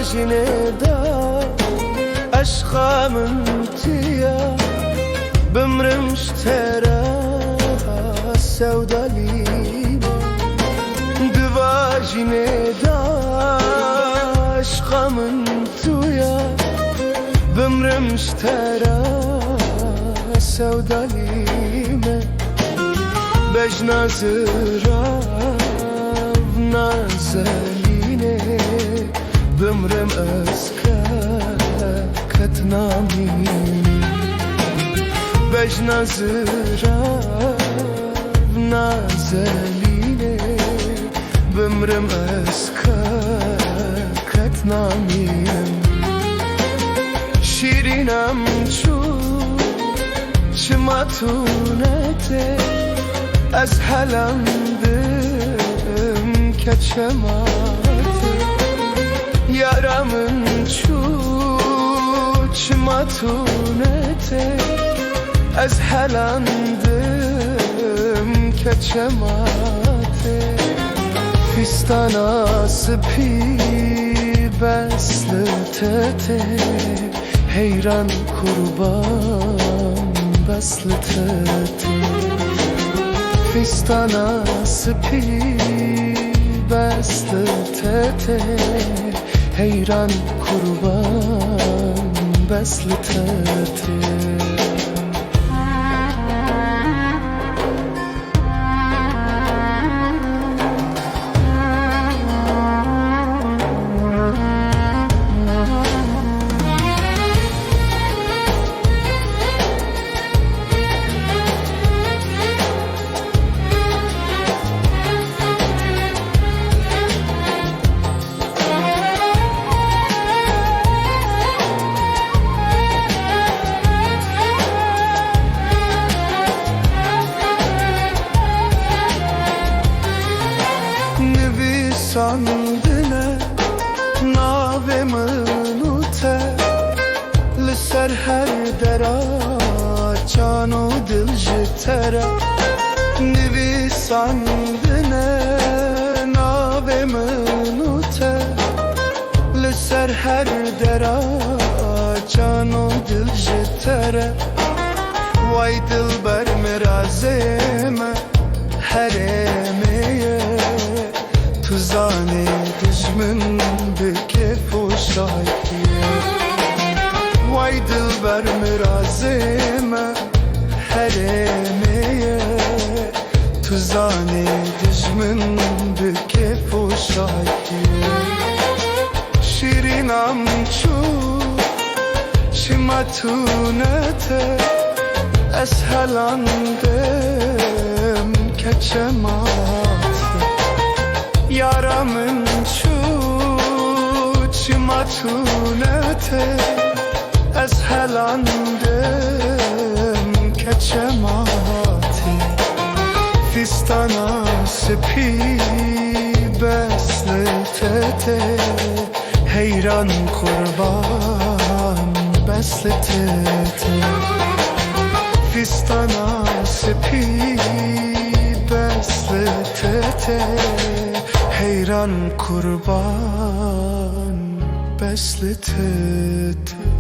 واجنه دا عشقا من تیا بمرمش ترا سودالیم دواجنه دا عشقا من تیا بمرمش ترا سودالیم بجنا زراف نازلینه بمرم اسکا کتنامیم بجنا زراف نازلینه بمرم اسکا کتنامیم شیرینم چو چماتونته از حلمدم keçemedi yaramın çuçmatunete az halandım keçemedi fistana sıpi beslitete heyran kurban beslitete fistana sıpi beslitete heyran kurban beslitete sandine nave minute لسر هر درا چانو دل جتره نویساندنه نave minute لسر هر درا چانو دل جتره وای دل بر مرازمه حرمه tuzane düşmün bekef o şahiye vay dilber mirazime heremeye tuzane düşmün bekef o şahiye şirinam çu şimatunete eshelandım keçemat yaramın çuçmatunete eshelandım keçemati fistana sıpi beslitete heyran kurban beslitete fistana sıpi beslitete heyran kurban beslitete